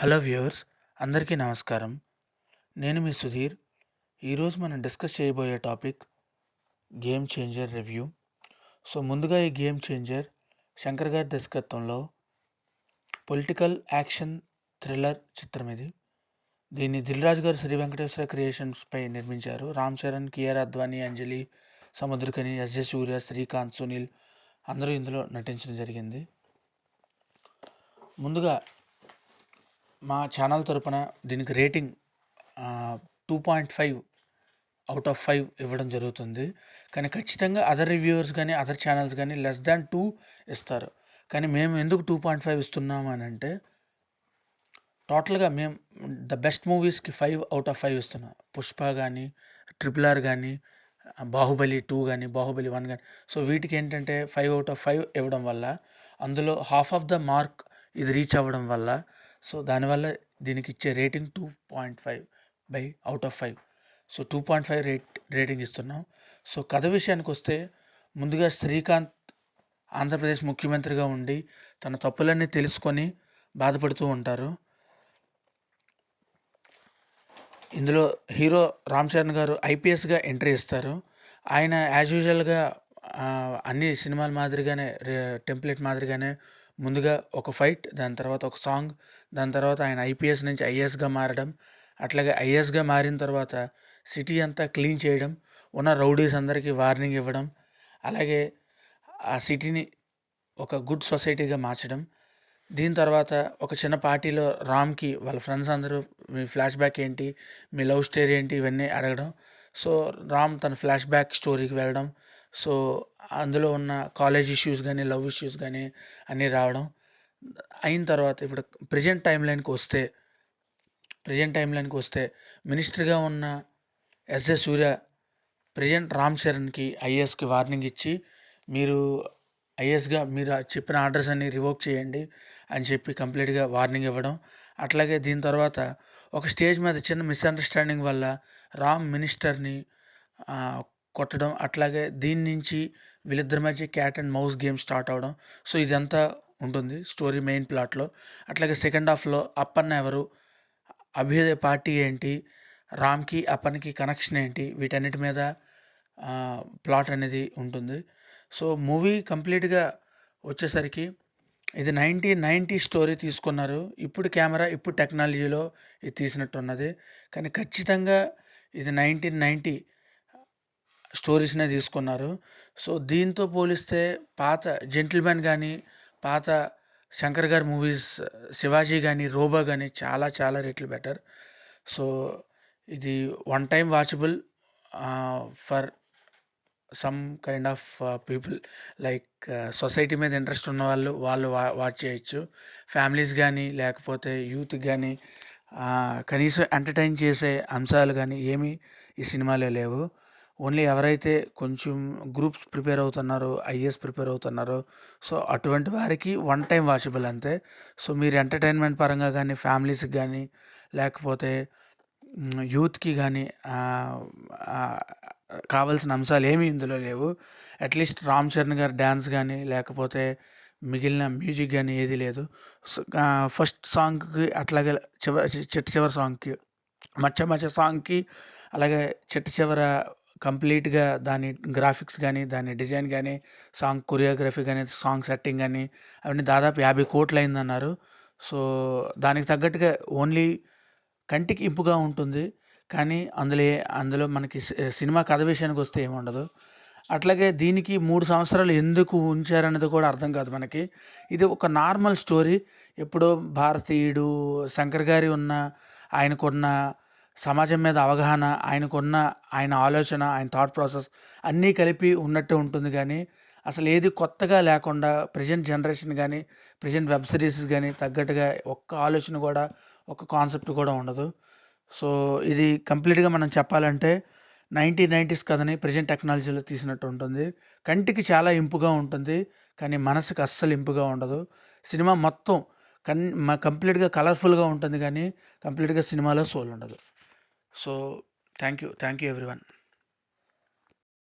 Hello viewers, అందరికీ నమస్కారం. నేను మీ సుధీర్. ఈరోజు మనం డిస్కస్ చేయబోయే టాపిక్ గేమ్ చేంజర్ రివ్యూ. ముందుగా ఈ గేమ్ చేంజర్ శంకర్ గారి దర్శకత్వంలో పొలిటికల్ యాక్షన్ థ్రిల్లర్ చిత్రం ఇది. దీన్ని దిల్ రాజు గారు శ్రీ వెంకటేశ్వర క్రియేషన్స్పై నిర్మించారు. రామ్ చరణ్, కియారా అద్వానీ, అంజలి, సముద్రకని, ఎస్జే సూర్య, శ్రీకాంత్, సునీల్ అందరూ ఇందులో నటించడం జరిగింది. ముందుగా మా ఛానల్ తరపున దీనికి రేటింగ్ 2.5 అవుట్ ఆఫ్ 5 ఇవ్వడం జరుగుతుంది. కానీ ఖచ్చితంగా అదర్ రివ్యూవర్స్ కానీ అదర్ ఛానల్స్ కానీ లెస్ దాన్ 2 ఇస్తారు. కానీ మేము ఎందుకు 2.5 ఇస్తున్నాము అని అంటే, టోటల్గా మేము ద బెస్ట్ మూవీస్కి 5 అవుట్ ఆఫ్ 5 ఇస్తున్నాం. పుష్ప కానీ, RRR కానీ, బాహుబలి 2 కానీ, బాహుబలి 1 కానీ. వీటికి ఏంటంటే 5 అవుట్ ఆఫ్ 5 ఇవ్వడం వల్ల, అందులో హాఫ్ ఆఫ్ ద మార్క్ ఇది రీచ్ అవ్వడం వల్ల, దానివల్ల దీనికి ఇచ్చే rating 2.5 by out of 5. 2.5 rating ఇస్తున్నాం. కథ విషయానికి వస్తే, ముందుగా శ్రీకాంత్ ఆంధ్రప్రదేశ్ ముఖ్యమంత్రిగా ఉండి తన తప్పులన్నీ తెలుసుకొని బాధపడుతూ ఉంటారు. ఇందులో హీరో రామ్ చరణ్ గారు ఐపీఎస్గా ఎంట్రీ ఇస్తారు. ఆయన యాజ్ యూజువల్గా అన్ని సినిమాల మాదిరిగానే టెంప్లెట్ మాదిరిగానే ముందుగా ఒక ఫైట్, దాని తర్వాత ఒక సాంగ్, దాని తర్వాత ఆయన ఐపీఎస్ నుంచి ఐఏఎస్గా మారడం, అట్లాగే ఐఏఎస్గా మారిన తర్వాత సిటీ అంతా క్లీన్ చేయడం, ఉన్న రౌడీస్ అందరికీ వార్నింగ్ ఇవ్వడం, అలాగే ఆ సిటీని ఒక గుడ్ సొసైటీగా మార్చడం. దీని తర్వాత ఒక చిన్న పార్టీలో రామ్కి వాళ్ళ ఫ్రెండ్స్ అందరూ మీ ఫ్లాష్ బ్యాక్ ఏంటి, మీ లవ్ స్టోరీ ఏంటి, ఇవన్నీ అడగడం. రామ్ తన ఫ్లాష్ బ్యాక్ స్టోరీకి వెళ్ళడం. అందులో ఉన్న కాలేజ్ ఇష్యూస్ కానీ, లవ్ ఇష్యూస్ కానీ అన్నీ రావడం. అయిన తర్వాత ఇప్పుడు ప్రజెంట్ టైం లైన్కి వస్తే మినిస్టర్గా ఉన్న ఎస్జే సూర్య ప్రజెంట్ రామ్ చరణ్కి ఐఏఎస్కి వార్నింగ్ ఇచ్చి, మీరు ఐఏఎస్గా మీరు చెప్పిన ఆర్డర్స్ అన్ని రివోక్ చేయండి అని చెప్పి కంప్లీట్గా వార్నింగ్ ఇవ్వడం. అట్లాగే దీని తర్వాత ఒక స్టేజ్ మీద చిన్న మిస్అండర్స్టాండింగ్ వల్ల రామ్ మినిస్టర్ని కొట్టడం. అట్లాగే దీని నుంచి వీళ్ళిద్దరి మధ్య cat and mouse game start అవడం. ఇదంతా ఉంటుంది స్టోరీ మెయిన్ ప్లాట్లో. అట్లాగే సెకండ్ హాఫ్లో అప్పన్న ఎవరు, అభ్యుదయ పార్టీ ఏంటి, రామ్కి అప్పన్నకి కనెక్షన్ ఏంటి, వీటన్నిటి మీద ప్లాట్ అనేది ఉంటుంది. మూవీ కంప్లీట్గా వచ్చేసరికి ఇది 1990 స్టోరీ తీసుకున్నారు. ఇప్పుడు కెమెరా, ఇప్పుడు టెక్నాలజీలో ఇది తీసినట్టు ఉన్నది. కానీ ఖచ్చితంగా ఇది 1990 స్టోరీస్నే తీసుకున్నారు. దీంతో పోలిస్తే పాత జెంటిల్మెన్ కానీ, పాత శంకర్ గారి మూవీస్ శివాజీ కానీ, రోబో కానీ చాలా చాలా రెట్లు బెటర్. ఇది one time watchable for some kind of people, like society మీద ఇంట్రెస్ట్ ఉన్న వాళ్ళు వాచ్ చేయొచ్చు. ఫ్యామిలీస్ కానీ, లేకపోతే యూత్ కానీ కనీసం ఎంటర్టైన్ చేసే అంశాలు కానీ ఏమీ ఈ సినిమాలో లేవు. ఓన్లీ ఎవరైతే కొంచెం గ్రూప్స్ ప్రిపేర్ అవుతున్నారో, ఐఏఎస్ ప్రిపేర్ అవుతున్నారో, అటువంటి వారికి వన్ టైం వాచబుల్ అంతే. మీరు ఎంటర్టైన్మెంట్ పరంగా కానీ, ఫ్యామిలీస్కి కానీ, లేకపోతే యూత్కి కానీ కావాల్సిన అంశాలు ఏమీ ఇందులో లేవు. అట్లీస్ట్ రామ్ చరణ్ గారి డ్యాన్స్ కానీ, లేకపోతే మిగిలిన మ్యూజిక్ కానీ ఏది లేదు. ఫస్ట్ సాంగ్కి, అట్లాగే చిట్ట చివరి సాంగ్కి, మధ్య సాంగ్కి, అలాగే చిట్ట చివర కంప్లీట్గా దాని గ్రాఫిక్స్ కానీ, దాని డిజైన్ కానీ, సాంగ్ కొరియోగ్రఫీ కానీ, సాంగ్ సెట్టింగ్ కానీ అవన్నీ దాదాపు 50 కోట్లు అయిందన్నారు. దానికి తగ్గట్టుగా ఓన్లీ కంటికి ఇంపుగా ఉంటుంది. కానీ అందులో మనకి సినిమా కథ విషయానికి వస్తే ఏముండదు. అట్లాగే దీనికి 3 సంవత్సరాలు ఎందుకు ఉంచారనేది కూడా అర్థం కాదు మనకి. ఇది ఒక నార్మల్ స్టోరీ. ఎప్పుడో భారతీయుడు శంకర్ గారి ఆయనకున్న సమాజం మీద అవగాహన, ఆయన ఆలోచన, ఆయన థాట్ ప్రాసెస్ అన్నీ కలిపి ఉన్నట్టు ఉంటుంది. కానీ అసలు ఏది కొత్తగా లేకుండా ప్రజెంట్ జనరేషన్ కానీ, ప్రజెంట్ వెబ్ సిరీస్ కానీ తగ్గట్టుగా ఒక్క ఆలోచన కూడా, ఒక్క కాన్సెప్ట్ కూడా ఉండదు. ఇది కంప్లీట్గా మనం చెప్పాలంటే 1990s కథని ప్రజెంట్ టెక్నాలజీలో తీసినట్టు ఉంటుంది. కంటికి చాలా ఇంపుగా ఉంటుంది, కానీ మనసుకు అస్సలు ఇంపుగా ఉండదు. సినిమా మొత్తం కంప్లీట్గా కలర్ఫుల్గా ఉంటుంది, కానీ కంప్లీట్గా సినిమాలో సోల్ ఉండదు. Thank you everyone.